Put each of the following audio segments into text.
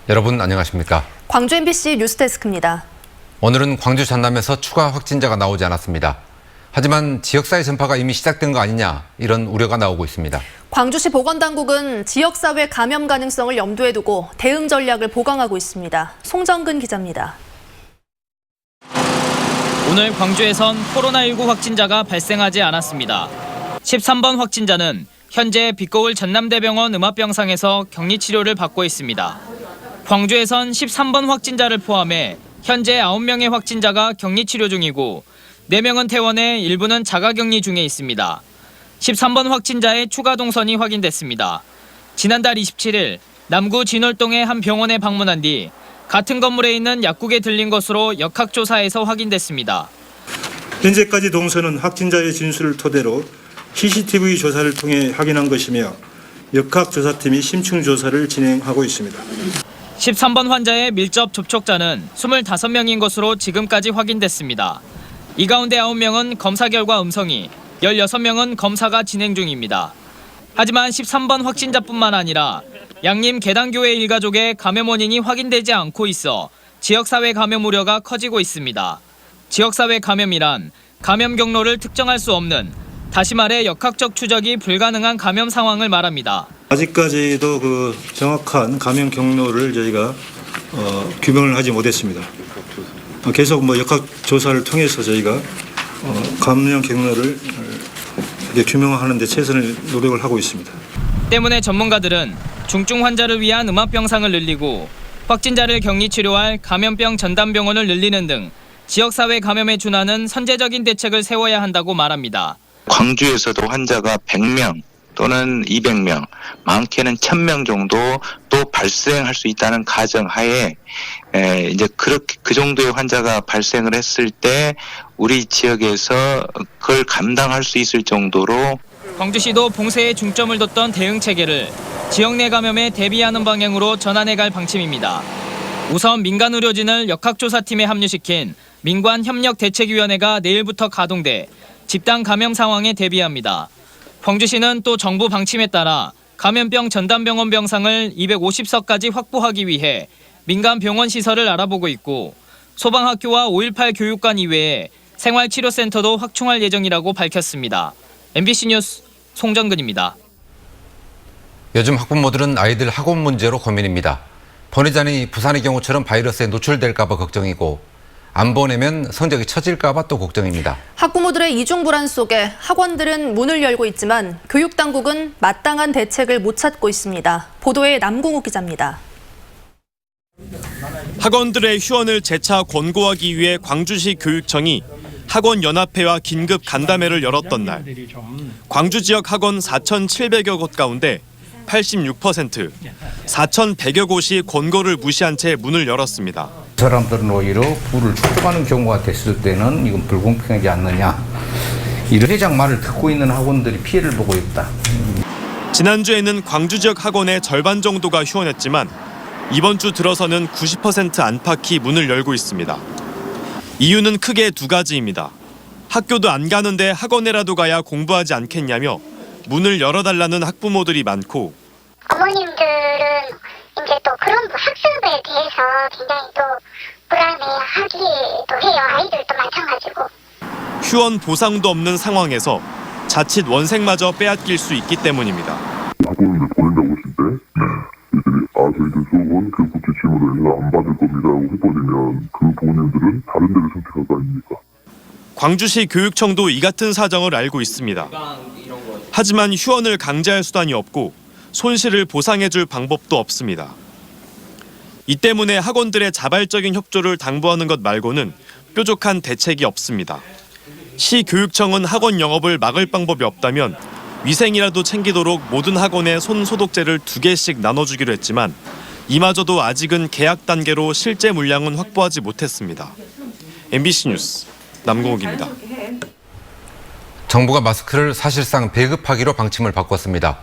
여러분 안녕하십니까? 광주 MBC 뉴스데스크입니다. 오늘은 광주 전남에서 추가 확진자가 나오지 않았습니다. 하지만 지역사회 전파가 이미 시작된 거 아니냐 이런 우려가 나오고 있습니다. 광주시 보건당국은 지역사회 감염 가능성을 염두에 두고 대응 전략을 보강하고 있습니다. 송정근 기자입니다. 오늘 광주에선 코로나19 확진자가 발생하지 않았습니다. 13번 확진자는 현재 빛거울 전남대병원 음압병상에서 격리치료를 받고 있습니다. 광주에선 13번 확진자를 포함해 현재 9명의 확진자가 격리치료 중이고 4명은 퇴원해 일부는 자가격리 중에 있습니다. 13번 확진자의 추가 동선이 확인됐습니다. 지난달 27일 남구 진월동의 한 병원에 방문한 뒤 같은 건물에 있는 약국에 들린 것으로 역학조사에서 확인됐습니다. 현재까지 동선은 확진자의 진술을 토대로 CCTV 조사를 통해 확인한 것이며 역학조사팀이 심층 조사를 진행하고 있습니다. 13번 환자의 밀접 접촉자는 25명인 것으로 지금까지 확인됐습니다. 이 가운데 9명은 검사 결과 음성이, 16명은 검사가 진행 중입니다. 하지만 13번 확진자뿐만 아니라 양림 계단교회 일가족의 감염 원인이 확인되지 않고 있어 지역사회 감염 우려가 커지고 있습니다. 지역사회 감염이란 감염 경로를 특정할 수 없는, 다시 말해 역학적 추적이 불가능한 감염 상황을 말합니다. 아직까지도 정확한 감염 경로를 저희가 규명을 하지 못했습니다. 계속 역학조사를 통해서 저희가 감염 경로를 규명하는 데 최선의 노력을 하고 있습니다. 때문에 전문가들은 중증 환자를 위한 음압병상을 늘리고 확진자를 격리치료할 감염병 전담병원을 늘리는 등 지역사회 감염에 준하는 선제적인 대책을 세워야 한다고 말합니다. 광주에서도 환자가 100명 또는 200명, 많게는 1000명 정도 또 발생할 수 있다는 가정하에 이제 그 정도의 환자가 발생을 했을 때 우리 지역에서 그걸 감당할 수 있을 정도로 광주시도 봉쇄에 중점을 뒀던 대응 체계를 지역 내 감염에 대비하는 방향으로 전환해 갈 방침입니다. 우선 민간 의료진을 역학조사팀에 합류시킨 민관협력대책위원회가 내일부터 가동돼 집단 감염 상황에 대비합니다. 광주시는 또 정부 방침에 따라 감염병 전담병원 병상을 250석까지 확보하기 위해 민간 병원 시설을 알아보고 있고 소방학교와 5.18 교육관 이외에 생활치료센터도 확충할 예정이라고 밝혔습니다. MBC 뉴스 송정근입니다. 요즘 학부모들은 아이들 학원 문제로 고민입니다. 보내자니 부산의 경우처럼 바이러스에 노출될까 봐 걱정이고 안 보내면 성적이 처질까 봐 또 걱정입니다. 학부모들의 이중 불안 속에 학원들은 문을 열고 있지만 교육당국은 마땅한 대책을 못 찾고 있습니다. 보도에 남궁욱 기자입니다. 학원들의 휴원을 재차 권고하기 위해 광주시 교육청이 학원연합회와 긴급 간담회를 열었던 날, 광주 지역 학원 4,700여 곳 가운데 86%, 4,100여 곳이 권고를 무시한 채 문을 열었습니다. 사람들은 오히려 부를 축적하는 경우가 됐을 때는 이건 불공평하지 않느냐. 이런 회장 말을 듣고 있는 학원들이 피해를 보고 있다. 지난주에는 광주 지역 학원의 절반 정도가 휴원했지만 이번 주 들어서는 90% 안팎이 문을 열고 있습니다. 이유는 크게 두 가지입니다. 학교도 안 가는데 학원에라도 가야 공부하지 않겠냐며 문을 열어달라는 학부모들이 많고 어머님들은 이제 또 그런 학습에 대해서 굉장히 또 불안해하기도 해요. 아이들도 마찬가지고. 휴원 보상도 없는 상황에서 자칫 원생마저 빼앗길 수 있기 때문입니다. 학원을 보낸다고 했을 때 이들이 저희들 수업은 교육 지침으로 해서 안 받을 겁니다라고 해버리면 그 부모님들은 다른 데를 선택할 거 아닙니까? 광주시 교육청도 이 같은 사정을 알고 있습니다. 하지만 휴원을 강제할 수단이 없고 손실을 보상해줄 방법도 없습니다. 이 때문에 학원들의 자발적인 협조를 당부하는 것 말고는 뾰족한 대책이 없습니다. 시 교육청은 학원 영업을 막을 방법이 없다면 위생이라도 챙기도록 모든 학원에 손 소독제를 2개씩 나눠주기로 했지만 이마저도 아직은 계약 단계로 실제 물량은 확보하지 못했습니다. MBC 뉴스 남궁욱입니다. 정부가 마스크를 사실상 배급하기로 방침을 바꿨습니다.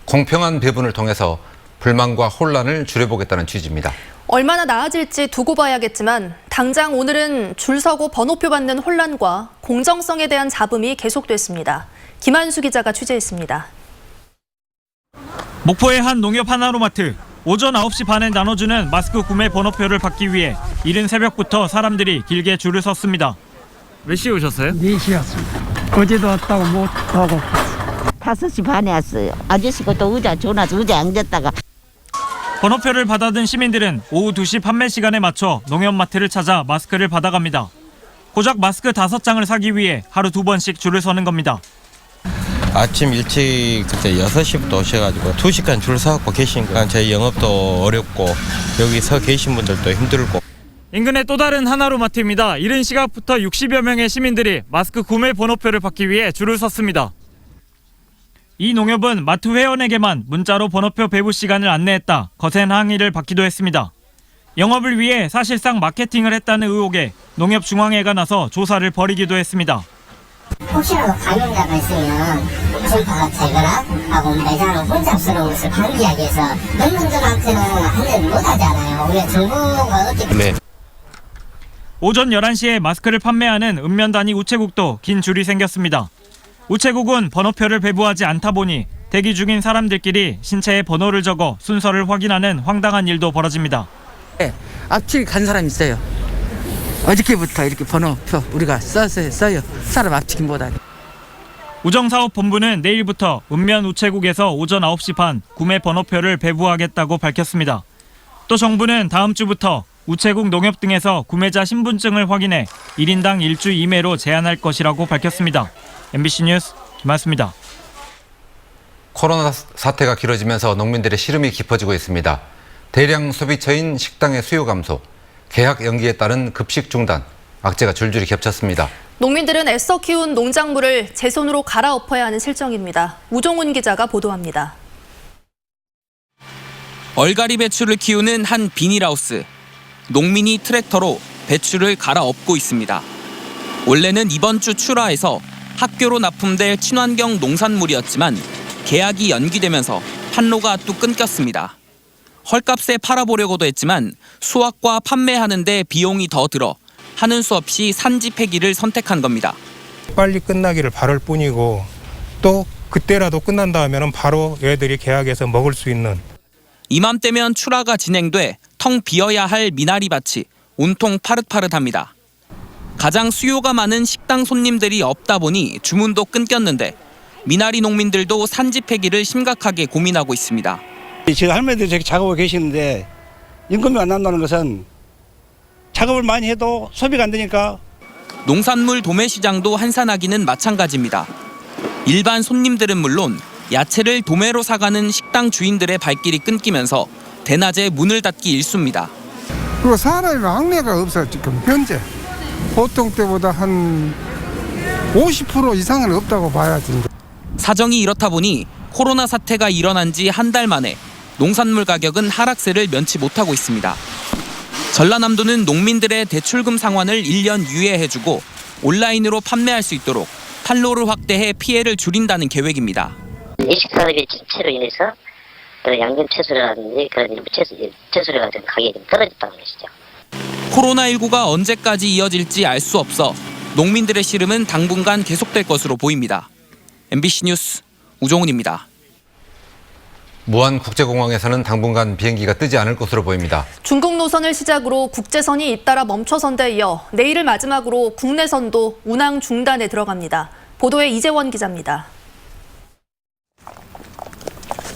공평한 배분을 통해서 불만과 혼란을 줄여보겠다는 취지입니다. 얼마나 나아질지 두고 봐야겠지만 당장 오늘은 줄 서고 번호표 받는 혼란과 공정성에 대한 잡음이 계속됐습니다. 김한수 기자가 취재했습니다. 목포의 한 농협 하나로마트. 오전 9시 반에 나눠주는 마스크 구매 번호표를 받기 위해 이른 새벽부터 사람들이 길게 줄을 섰습니다. 몇 시에 오셨어요? 4시였습니다. 어제도 왔다고 못 하고 5시 반에 왔어요. 아저씨가 또 의자 줘놔서 의자에 앉았다가. 번호표를 받아든 시민들은 오후 2시 판매 시간에 맞춰 농협마트를 찾아 마스크를 받아갑니다. 고작 마스크 5장을 사기 위해 하루 2번씩 줄을 서는 겁니다. 아침 일찍 그때 6시부터 오셔가지고 2시간 줄 서고 계신 거예요. 저희 영업도 어렵고 여기 서 계신 분들도 힘들고. 인근의 또 다른 하나로마트입니다. 이른 시각부터 60여 명의 시민들이 마스크 구매 번호표를 받기 위해 줄을 섰습니다. 이 농협은 마트 회원에게만 문자로 번호표 배부 시간을 안내했다 거센 항의를 받기도 했습니다. 영업을 위해 사실상 마케팅을 했다는 의혹에 농협중앙회가 나서 조사를 벌이기도 했습니다. 혹시라도 감염자가 있으면 전파가 되거나 하고 매장을 혼잡스러운 것을 방지하기 위해서 농민들한테는 안내를 못하잖아요. 우리가 정부가 어떻게... 네. 오전 11시에 마스크를 판매하는 읍면단위 우체국도 긴 줄이 생겼습니다. 우체국은 번호표를 배부하지 않다 보니 대기 중인 사람들끼리 신체에 번호를 적어 순서를 확인하는 황당한 일도 벌어집니다. 네, 앞길 간 사람 있어요. 어저께부터 이렇게 번호표 우리가 써요. 사람 앞치기 못하게. 우정사업본부는 내일부터 읍면 우체국에서 오전 9시 반 구매 번호표를 배부하겠다고 밝혔습니다. 또 정부는 다음 주부터 우체국 농협 등에서 구매자 신분증을 확인해 1인당 1주 이내로 제한할 것이라고 밝혔습니다. MBC 뉴스 김한수입니다. 코로나 사태가 길어지면서 농민들의 시름이 깊어지고 있습니다. 대량 소비처인 식당의 수요 감소, 계약 연기에 따른 급식 중단, 악재가 줄줄이 겹쳤습니다. 농민들은 애써 키운 농작물을 제 손으로 갈아엎어야 하는 실정입니다. 우종훈 기자가 보도합니다. 얼갈이 배추를 키우는 한 비닐하우스. 농민이 트랙터로 배추를 갈아엎고 있습니다. 원래는 이번 주 출하에서 학교로 납품될 친환경 농산물이었지만 계약이 연기되면서 판로가 또 끊겼습니다. 헐값에 팔아보려고도 했지만 수확과 판매하는 데 비용이 더 들어 하는 수 없이 산지 폐기를 선택한 겁니다. 빨리 끝나기를 바랄 뿐이고 또 그때라도 끝난다 하면 바로 얘들이 계약해서 먹을 수 있는. 이맘때면 출하가 진행돼 텅 비어야 할 미나리 밭이 온통 파릇파릇합니다. 가장 수요가 많은 식당 손님들이 없다 보니 주문도 끊겼는데 미나리 농민들도 산지 폐기를 심각하게 고민하고 있습니다. 지금 할머니들이 저기 작업을 계시는데 임금이 안 난다는 것은 작업을 많이 해도 소비가 안 되니까. 농산물 도매 시장도 한산하기는 마찬가지입니다. 일반 손님들은 물론 야채를 도매로 사가는 식당 주인들의 발길이 끊기면서 대낮에 문을 닫기 일쑤입니다. 그리고 사람이 왕래가 없어요. 지금 현재 보통 때보다 한 50% 이상은 없다고 봐야지. 사정이 이렇다 보니 코로나 사태가 일어난 지 한 달 만에 농산물 가격은 하락세를 면치 못하고 있습니다. 전라남도는 농민들의 대출금 상환을 1년 유예해주고 온라인으로 판매할 수 있도록 판로를 확대해 피해를 줄인다는 계획입니다. 일식산업의 침체로 인해서 양념 채소라든지 그런 채소류 같은 가격이 좀 떨어졌다는 것이죠. 코로나19가 언제까지 이어질지 알 수 없어 농민들의 시름은 당분간 계속될 것으로 보입니다. MBC 뉴스 우종훈입니다. 무안국제공항에서는 당분간 비행기가 뜨지 않을 것으로 보입니다. 중국 노선을 시작으로 국제선이 잇따라 멈춰선 데 이어 내일을 마지막으로 국내선도 운항 중단에 들어갑니다. 보도에 이재원 기자입니다.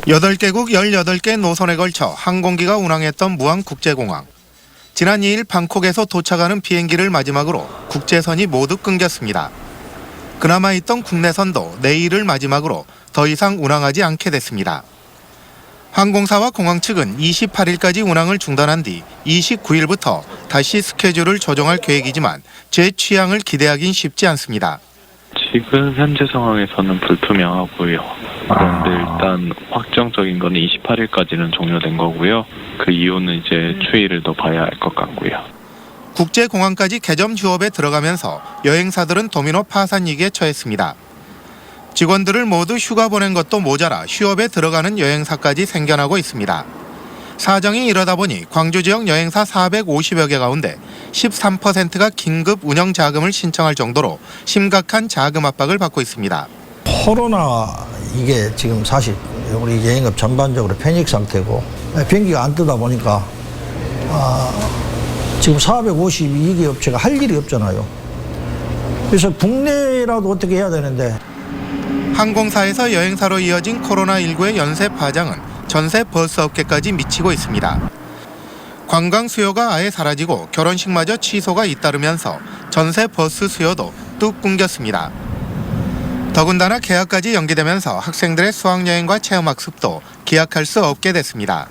8개국 18개 노선에 걸쳐 항공기가 운항했던 무안국제공항. 지난 2일 방콕에서 도착하는 비행기를 마지막으로 국제선이 모두 끊겼습니다. 그나마 있던 국내선도 내일을 마지막으로 더 이상 운항하지 않게 됐습니다. 항공사와 공항 측은 28일까지 운항을 중단한 뒤 29일부터 다시 스케줄을 조정할 계획이지만 제 취향을 기대하긴 쉽지 않습니다. 지금 현재 상황에서는 불투명하고요. 그런데 일단 확정적인 건 28일까지는 종료된 거고요. 그 이유는 이제 추이를 더 봐야 할 것 같고요. 국제공항까지 개점 휴업에 들어가면서 여행사들은 도미노 파산 위기에 처했습니다. 직원들을 모두 휴가 보낸 것도 모자라 휴업에 들어가는 여행사까지 생겨나고 있습니다. 사정이 이러다 보니 광주 지역 여행사 450여 개 가운데 13%가 긴급 운영 자금을 신청할 정도로 심각한 자금 압박을 받고 있습니다. 코로나 이게 지금 사실 우리 여행업 전반적으로 패닉 상태고 비행기가 안 뜨다 보니까 지금 452개 업체가 할 일이 없잖아요. 그래서 국내라도 어떻게 해야 되는데. 항공사에서 여행사로 이어진 코로나19의 연쇄 파장은 전세 버스 업계까지 미치고 있습니다. 관광 수요가 아예 사라지고 결혼식마저 취소가 잇따르면서 전세 버스 수요도 뚝 끊겼습니다. 더군다나 개학까지 연기되면서 학생들의 수학여행과 체험학습도 기약할 수 없게 됐습니다.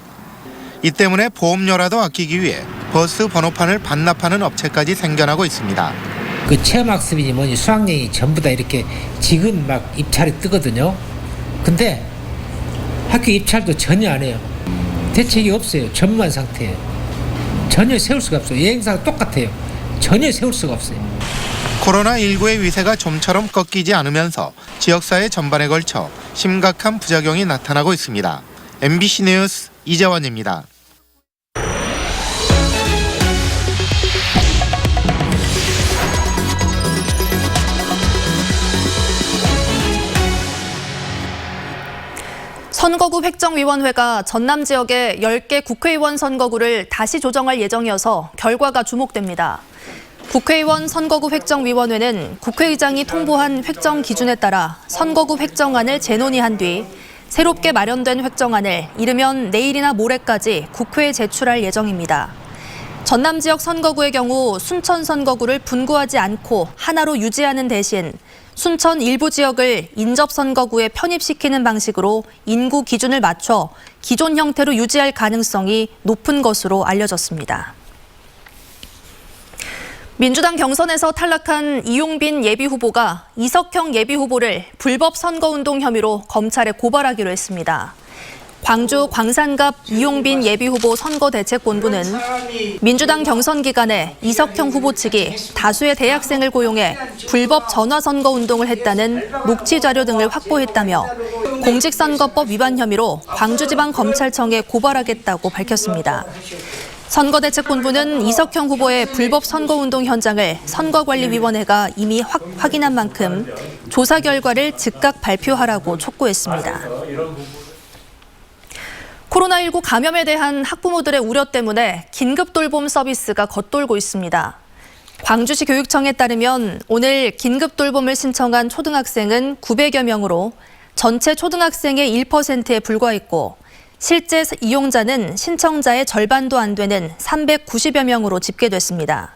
이 때문에 보험료라도 아끼기 위해 버스 번호판을 반납하는 업체까지 생겨나고 있습니다. 그 체험학습이니 뭐니 수학여행이 전부 다 이렇게 지금 막 입찰이 뜨거든요. 근데 학교 입찰도 전혀 안 해요. 대책이 없어요. 전무한 상태예요. 전혀 세울 수가 없어요. 여행사가 똑같아요. 전혀 세울 수가 없어요. 코로나19의 위세가 좀처럼 꺾이지 않으면서 지역사회 전반에 걸쳐 심각한 부작용이 나타나고 있습니다. MBC 뉴스 이재원입니다. 선거구 획정위원회가 전남 지역의 10개 국회의원 선거구를 다시 조정할 예정이어서 결과가 주목됩니다. 국회의원 선거구 획정위원회는 국회의장이 통보한 획정 기준에 따라 선거구 획정안을 재논의한 뒤 새롭게 마련된 획정안을 이르면 내일이나 모레까지 국회에 제출할 예정입니다. 전남 지역 선거구의 경우 순천 선거구를 분구하지 않고 하나로 유지하는 대신 순천 일부 지역을 인접 선거구에 편입시키는 방식으로 인구 기준을 맞춰 기존 형태로 유지할 가능성이 높은 것으로 알려졌습니다. 민주당 경선에서 탈락한 이용빈 예비후보가 이석형 예비후보를 불법 선거운동 혐의로 검찰에 고발하기로 했습니다. 광주 광산갑 이용빈 예비후보 선거대책본부는 민주당 경선 기간에 이석형 후보 측이 다수의 대학생을 고용해 불법 전화선거운동을 했다는 녹취 자료 등을 확보했다며 공직선거법 위반 혐의로 광주지방검찰청에 고발하겠다고 밝혔습니다. 선거대책본부는 이석형 후보의 불법 선거운동 현장을 선거관리위원회가 이미 확인한 만큼 조사 결과를 즉각 발표하라고 촉구했습니다. 코로나19 감염에 대한 학부모들의 우려 때문에 긴급 돌봄 서비스가 겉돌고 있습니다. 광주시 교육청에 따르면 오늘 긴급 돌봄을 신청한 초등학생은 900여 명으로 전체 초등학생의 1%에 불과했고 실제 이용자는 신청자의 절반도 안 되는 390여 명으로 집계됐습니다.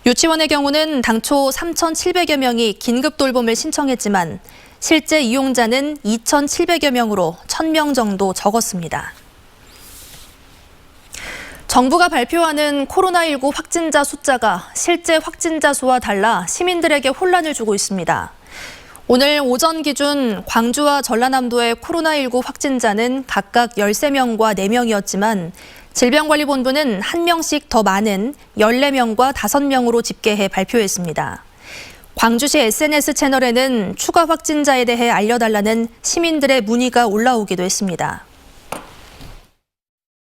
유치원의 경우는 당초 3,700여 명이 긴급 돌봄을 신청했지만 실제 이용자는 2,700여 명으로 1,000명 정도 적었습니다. 정부가 발표하는 코로나19 확진자 숫자가 실제 확진자 수와 달라 시민들에게 혼란을 주고 있습니다. 오늘 오전 기준 광주와 전라남도의 코로나19 확진자는 각각 13명과 4명이었지만 질병관리본부는 1명씩 더 많은 14명과 5명으로 집계해 발표했습니다. 광주시 SNS 채널에는 추가 확진자에 대해 알려달라는 시민들의 문의가 올라오기도 했습니다.